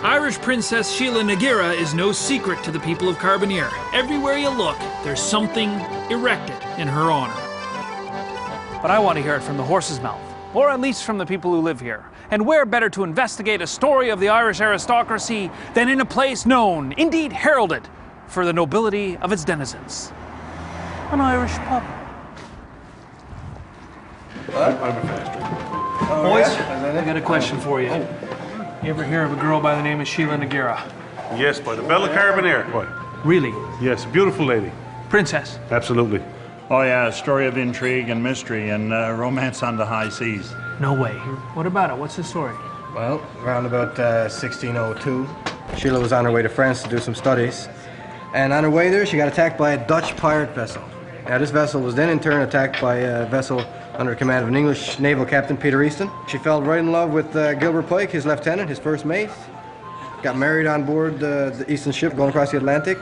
Irish Princess Sheila Nagira is no secret to the people of Carbonear. Everywhere you look, there's something erected in her honor. But I want to hear it from the horse's mouth, or at least from the people who live here. And where better to investigate a story of the Irish aristocracy than in a place known, indeed heralded, for the nobility of its denizens? An Irish pub. I'm a faster. Boys, I got a question for you. You ever hear of a girl by the name of Sheila Nagira? Yes, by the Bella Carbonear. What? Really? Yes, a beautiful lady. Princess? Absolutely. Oh yeah, a story of intrigue and mystery and romance on the high seas. No way. What about it? What's the story? Well, around about 1602, Sheila was on her way to France to do some studies. And on her way there, she got attacked by a Dutch pirate vessel. Now, this vessel was then in turn attacked by a vessel under the command of an English naval captain, Peter Easton. She fell right in love with Gilbert Pike, his lieutenant, his first mate. Got married on board the Easton ship going across the Atlantic.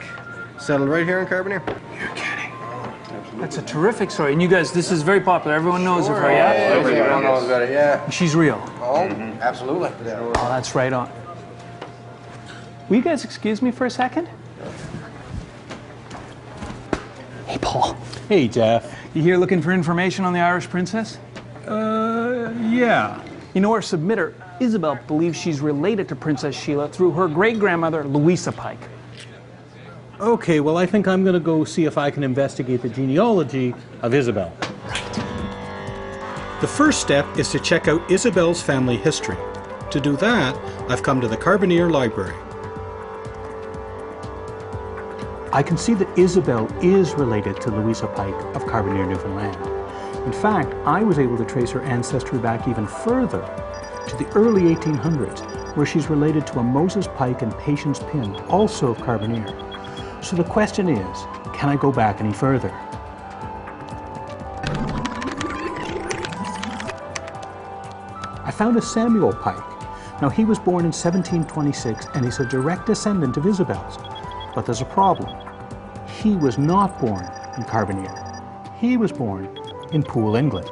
Settled right here in Carbonear. You're kidding. That's a terrific story. And you guys, this is very popular. Everyone knows of her, yeah? Everyone knows about it, yeah. She's real. Oh, absolutely. Oh, that's right on. Will you guys excuse me for a second? Hey, Paul. Hey, Jeff. You here looking for information on the Irish princess? Yeah. You know, our submitter, Isabel, believes she's related to Princess Sheila through her great-grandmother, Louisa Pike. Okay, well, I think I'm going to go see if I can investigate the genealogy of Isabel. The first step is to check out Isabel's family history. To do that, I've come to the Carbonear Library. I can see that Isabel is related to Louisa Pike of Carbonear, Newfoundland. In fact, I was able to trace her ancestry back even further, to the early 1800s, where she's related to a Moses Pike and Patience Pym, also of Carbonear. So the question is, can I go back any further? I found a Samuel Pike. Now, he was born in 1726, and he's a direct descendant of Isabel's. But there's a problem. He was not born in Carbonear. He was born in Poole, England.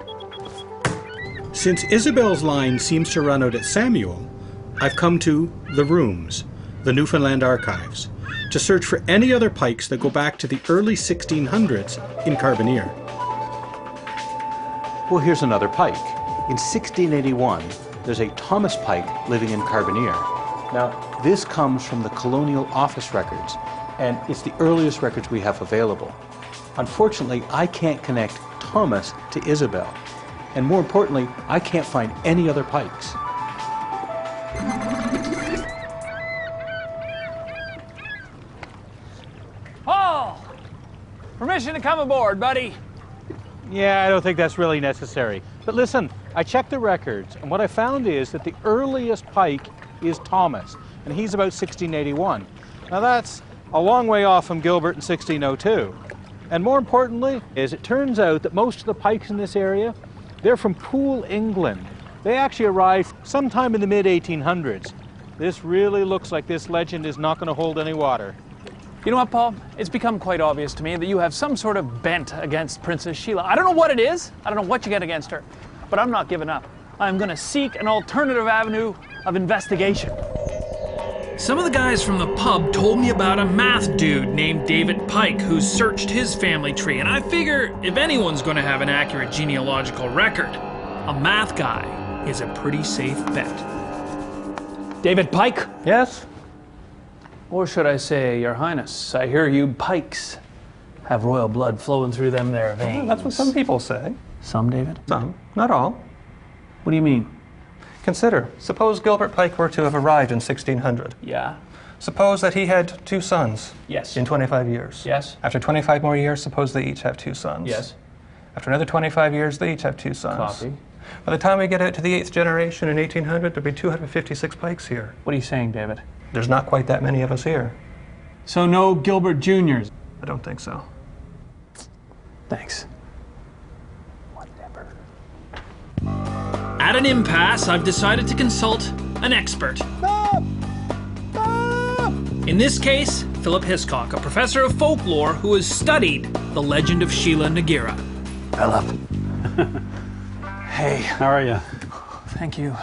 Since Isabel's line seems to run out at Samuel, I've come to the Rooms, the Newfoundland Archives, to search for any other pikes that go back to the early 1600s in Carbonear. Well, here's another pike. In 1681, there's a Thomas Pike living in Carbonear. Now, this comes from the Colonial Office records, and it's the earliest records we have available. Unfortunately, I can't connect Thomas to Isabel. And more importantly, I can't find any other pikes. Paul! Permission to come aboard, buddy. Yeah, I don't think that's really necessary. But listen, I checked the records, and what I found is that the earliest pike is Thomas, and he's about 1681. Now that's a long way off from Gilbert in 1602. And more importantly, is it turns out that most of the pikes in this area, they're from Poole, England. They actually arrived sometime in the mid-1800s. This really looks like this legend is not going to hold any water. You know what, Paul? It's become quite obvious to me that you have some sort of bent against Princess Sheila. I don't know what it is. I don't know what you get against her. But I'm not giving up. I'm going to seek an alternative avenue of investigation. Some of the guys from the pub told me about a math dude named David Pike who searched his family tree, and I figure if anyone's going to have an accurate genealogical record, a math guy is a pretty safe bet. David Pike? Yes? Or should I say, Your Highness, I hear you Pikes have royal blood flowing through them there veins. Well, that's what some people say. Some, David? Some, not all. What do you mean? Consider, suppose Gilbert Pike were to have arrived in 1600. Yeah. Suppose that he had 2 sons. Yes. In 25 years. Yes. After 25 more years, suppose they each have 2 sons. Yes. After another 25 years, they each have 2 sons. Copy. By the time we get out to the 8th generation in 1800, there'll be 256 Pikes here. What are you saying, David? There's not quite that many of us here. So no Gilbert Juniors? I don't think so. Thanks. Whatever. At an impasse, I've decided to consult an expert. In this case, Philip Hiscock, a professor of folklore who has studied the legend of Sheila Nagira. Philip. Hey. How are you? Thank you.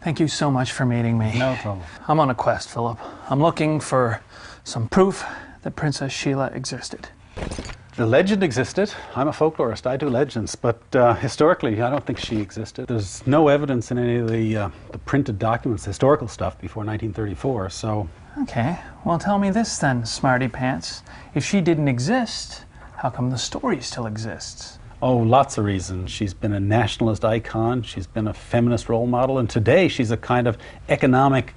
Thank you so much for meeting me. No problem. I'm on a quest, Philip. I'm looking for some proof that Princess Sheila existed. The legend existed. I'm a folklorist. I do legends, but historically, I don't think she existed. There's no evidence in any of the printed documents, historical stuff, before 1934, so... Okay, well tell me this then, Smarty Pants. If she didn't exist, how come the story still exists? Oh, lots of reasons. She's been a nationalist icon, she's been a feminist role model, and today she's a kind of economic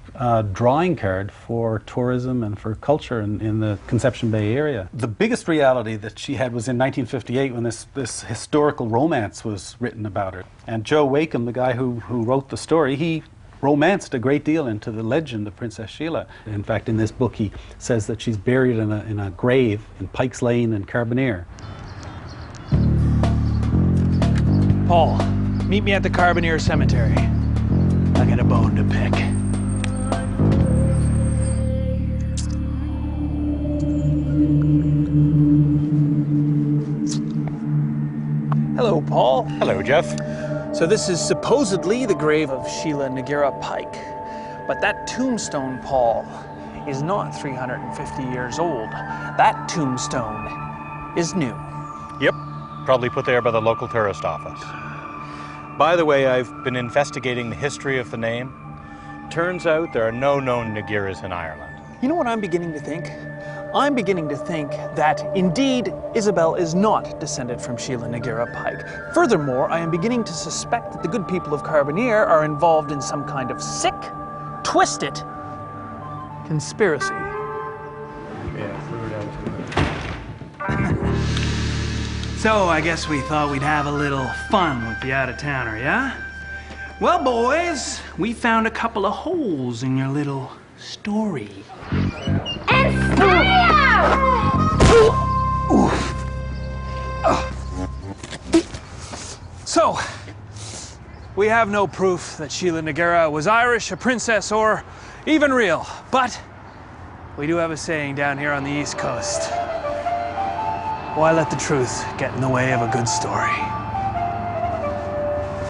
drawing card for tourism and for culture in the Conception Bay area. The biggest reality that she had was in 1958 when this historical romance was written about her. And Joe Wakeham, the guy who wrote the story, he romanced a great deal into the legend of Princess Sheila. In fact, in this book he says that she's buried in a grave in Pikes Lane in Carbonear. Paul, meet me at the Carbonear Cemetery. I got a bone to pick. Hello, Paul. Hello, Jeff. So this is supposedly the grave of Sheila Noguera Pike. But that tombstone, Paul, is not 350 years old. That tombstone is new. Yep, probably put there by the local tourist office. By the way, I've been investigating the history of the name. Turns out there are no known Nogueras in Ireland. You know what I'm beginning to think? I'm beginning to think that, indeed, Isabel is not descended from Sheila Noguera Pike. Furthermore, I am beginning to suspect that the good people of Carbonear are involved in some kind of sick, twisted conspiracy. So, I guess we thought we'd have a little fun with the out-of-towner, yeah? Well, boys, we found a couple of holes in your little story. So, we have no proof that Sheila Noguera was Irish, a princess, or even real. But we do have a saying down here on the East Coast. Why let the truth get in the way of a good story?